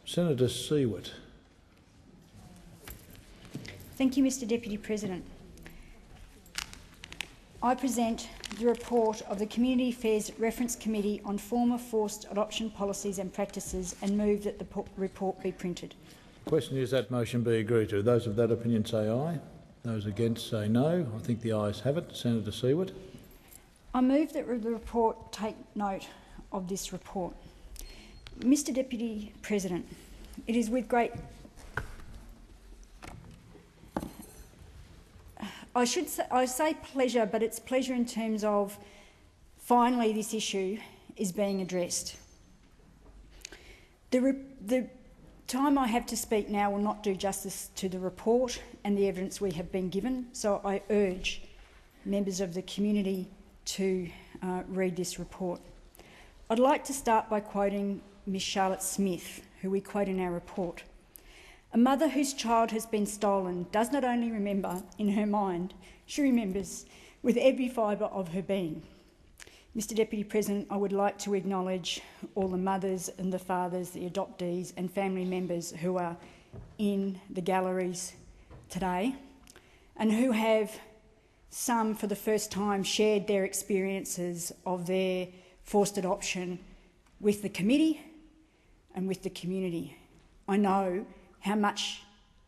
Senator Siewert. Thank you, Mr Deputy President. I present the report of the Community Affairs Reference Committee on former forced adoption policies and practices and move that the report be printed. The question is that motion be agreed to. Those of that opinion say aye. Those against say no. I think the ayes have it. Senator Siewert. I move that the report take note of this report. Mr Deputy President, it is with great I say pleasure, but it's pleasure in terms of finally this issue is being addressed. The time I have to speak now will not do justice to the report and the evidence we have been given, so I urge members of the community to read this report. I'd like to start by quoting Ms Charlotte Smith, who we quote in our report. A mother whose child has been stolen does not only remember in her mind, she remembers with every fibre of her being. Mr Deputy President, I would like to acknowledge all the mothers and the fathers, the adoptees and family members who are in the galleries today and who have, some for the first time, shared their experiences of their forced adoption with the committee and with the community. I know how much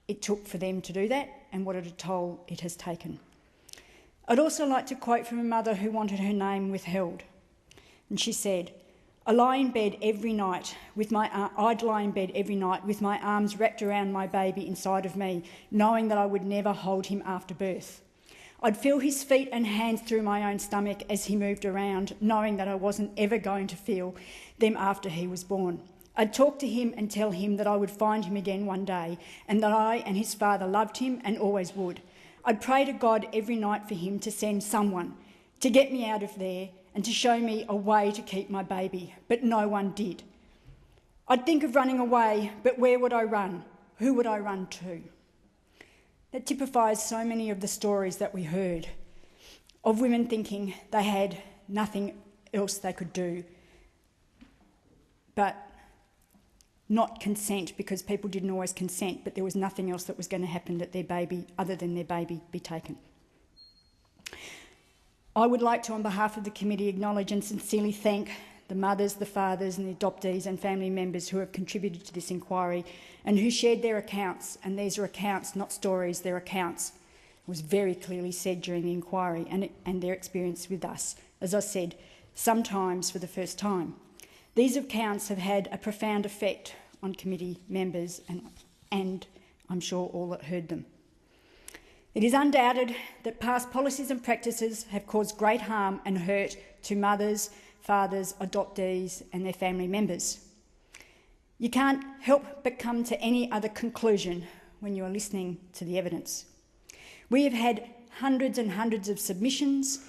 it took for them to do that and what a toll it has taken. I'd also like to quote from a mother who wanted her name withheld. And she said, I'd lie in bed every night with my arms wrapped around my baby inside of me, knowing that I would never hold him after birth. I'd feel his feet and hands through my own stomach as he moved around, knowing that I wasn't ever going to feel them after he was born. I'd talk to him and tell him that I would find him again one day and that I and his father loved him and always would. I'd pray to God every night for him to send someone to get me out of there and to show me a way to keep my baby, but no one did. I'd think of running away, but where would I run? Who would I run to? That typifies so many of the stories that we heard of women thinking they had nothing else they could do but not consent, because people didn't always consent, but there was nothing else that was going to happen that their baby, other than their baby, be taken. I would like to, on behalf of the committee, acknowledge and sincerely thank the mothers, the fathers and the adoptees and family members who have contributed to this inquiry and who shared their accounts, and these are accounts, not stories, they're accounts. It was very clearly said during the inquiry, and their experience with us, as I said, sometimes for the first time. These accounts have had a profound effect on committee members and I'm sure all that heard them. It is undoubted that past policies and practices have caused great harm and hurt to mothers, fathers, adoptees and their family members. You can't help but come to any other conclusion when you are listening to the evidence. We have had hundreds and hundreds of submissions.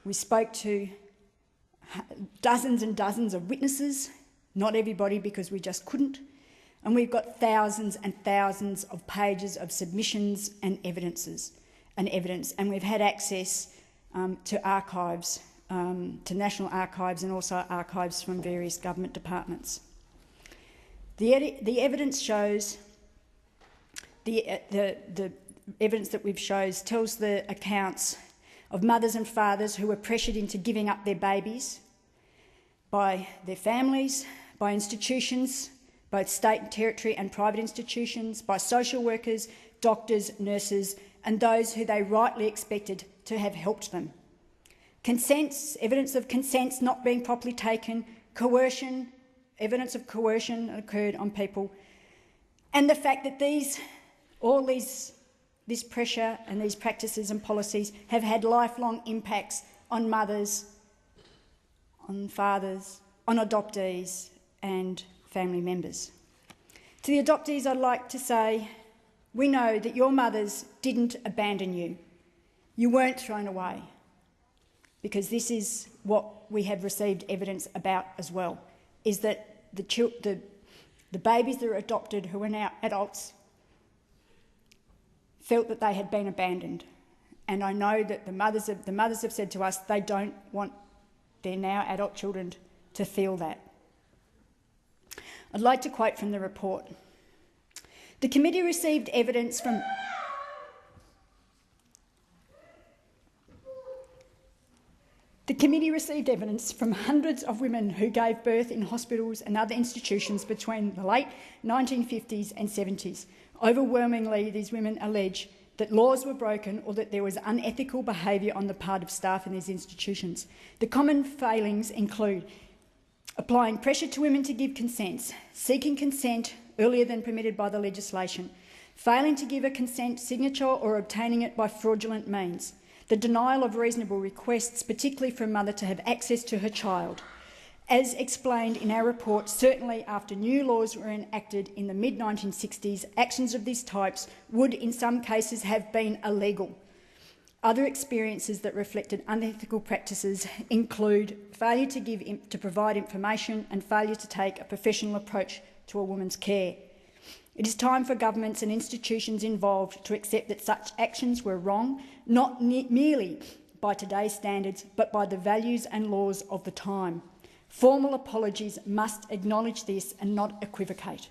We spoke to dozens and dozens of witnesses, not everybody because we just couldn't, and we've got thousands and thousands of pages of submissions and evidence, and we've had access to archives, to national archives and also archives from various government departments. The evidence shows, the evidence that we've shows tells the accounts of mothers and fathers who were pressured into giving up their babies by their families, by institutions, both state and territory and private institutions, by social workers, doctors, nurses, and those who they rightly expected to have helped them. Consents, evidence of consents not being properly taken, coercion, evidence of coercion occurred on people, and the fact that this pressure and these practices and policies have had lifelong impacts on mothers, on fathers, on adoptees and family members. To the adoptees, I'd like to say, we know that your mothers didn't abandon you. You weren't thrown away, because this is what we have received evidence about as well, is that the babies that are adopted who are now adults felt that they had been abandoned. And I know that the mothers have said to us they don't want their now adult children to feel that. I'd like to quote from the report. The committee received evidence from hundreds of women who gave birth in hospitals and other institutions between the late 1950s and 70s. Overwhelmingly, these women allege that laws were broken or that there was unethical behaviour on the part of staff in these institutions. The common failings include applying pressure to women to give consents, seeking consent earlier than permitted by the legislation, failing to give a consent signature or obtaining it by fraudulent means, the denial of reasonable requests, particularly for a mother to have access to her child. As explained in our report, certainly after new laws were enacted in the mid-1960s, actions of these types would in some cases have been illegal. Other experiences that reflected unethical practices include failure to provide information and failure to take a professional approach to a woman's care. It is time for governments and institutions involved to accept that such actions were wrong, not merely by today's standards, but by the values and laws of the time. Formal apologies must acknowledge this and not equivocate.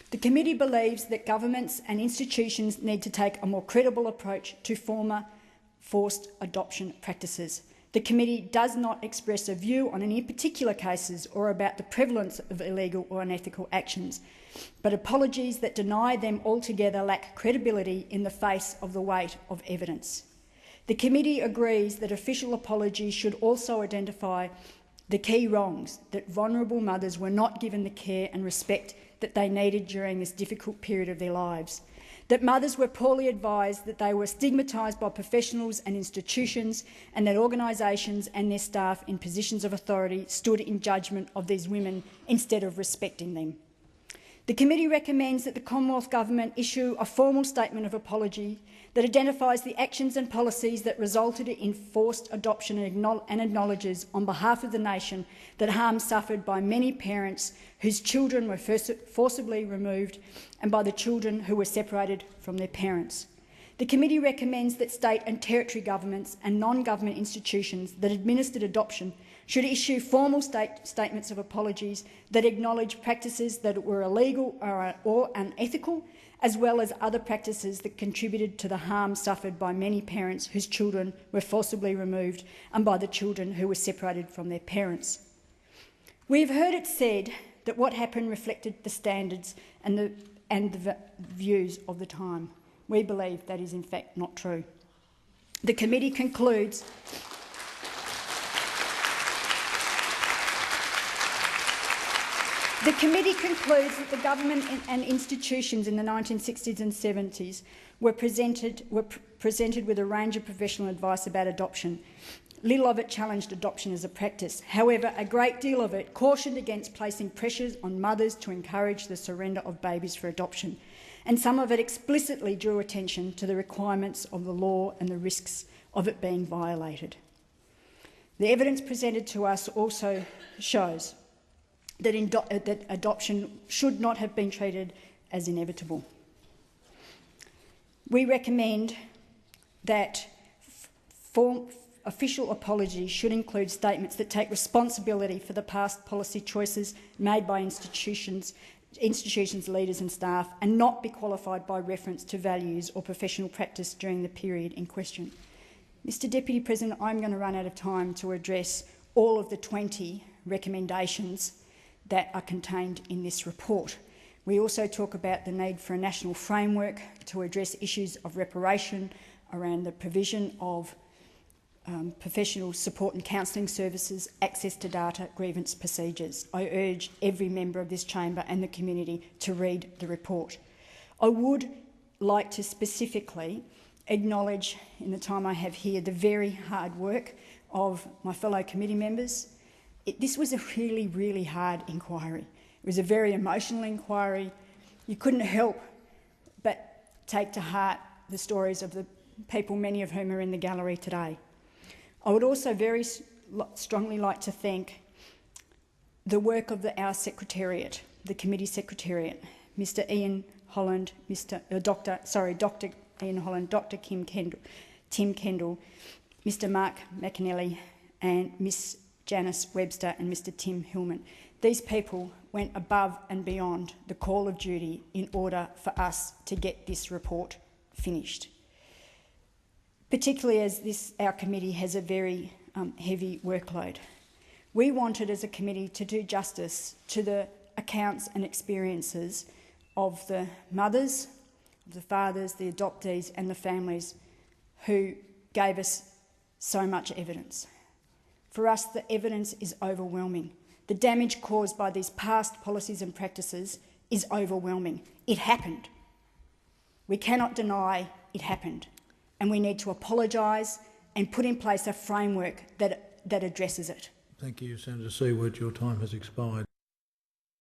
The committee believes that governments and institutions need to take a more credible approach to former forced adoption practices. The committee does not express a view on any particular cases or about the prevalence of illegal or unethical actions, but apologies that deny them altogether lack credibility in the face of the weight of evidence. The committee agrees that official apologies should also identify the key wrongs, that vulnerable mothers were not given the care and respect that they needed during this difficult period of their lives, that mothers were poorly advised, that they were stigmatised by professionals and institutions, and that organisations and their staff in positions of authority stood in judgment of these women instead of respecting them. The committee recommends that the Commonwealth Government issue a formal statement of apology that identifies the actions and policies that resulted in forced adoption and acknowledges on behalf of the nation that harm suffered by many parents whose children were forcibly removed and by the children who were separated from their parents. The committee recommends that state and territory governments and non-government institutions that administered adoption should issue formal statements of apologies that acknowledge practices that were illegal or unethical, as well as other practices that contributed to the harm suffered by many parents whose children were forcibly removed and by the children who were separated from their parents. We have heard it said that what happened reflected the standards and the views of the time. We believe that is in fact not true. The committee concludes that the government and institutions in the 1960s and 70s were presented with a range of professional advice about adoption. Little of it challenged adoption as a practice. However, a great deal of it cautioned against placing pressures on mothers to encourage the surrender of babies for adoption, and some of it explicitly drew attention to the requirements of the law and the risks of it being violated. The evidence presented to us also shows that adoption should not have been treated as inevitable. We recommend that official apologies should include statements that take responsibility for the past policy choices made by institutions, leaders and staff, and not be qualified by reference to values or professional practice during the period in question. Mr Deputy President, I'm going to run out of time to address all of the 20 recommendations that are contained in this report. We also talk about the need for a national framework to address issues of reparation around the provision of professional support and counselling services, access to data, grievance procedures. I urge every member of this chamber and the community to read the report. I would like to specifically acknowledge, in the time I have here, the very hard work of my fellow committee members. This was a really, really hard inquiry. It was a very emotional inquiry. You couldn't help but take to heart the stories of the people, many of whom are in the gallery today. I would also very strongly like to thank the work of our secretariat, the committee secretariat, Mr Ian Holland, Dr Ian Holland, Dr Tim Kendall, Mr Mark McAnally and Miss Janice Webster and Mr Tim Hillman. These people went above and beyond the call of duty in order for us to get this report finished, particularly as our committee has a very heavy workload. We wanted as a committee to do justice to the accounts and experiences of the mothers, the fathers, the adoptees and the families who gave us so much evidence. For us, the evidence is overwhelming. The damage caused by these past policies and practices is overwhelming. It happened. We cannot deny it happened, and we need to apologise and put in place a framework that addresses it. Thank you, Senator Siewert. Your time has expired.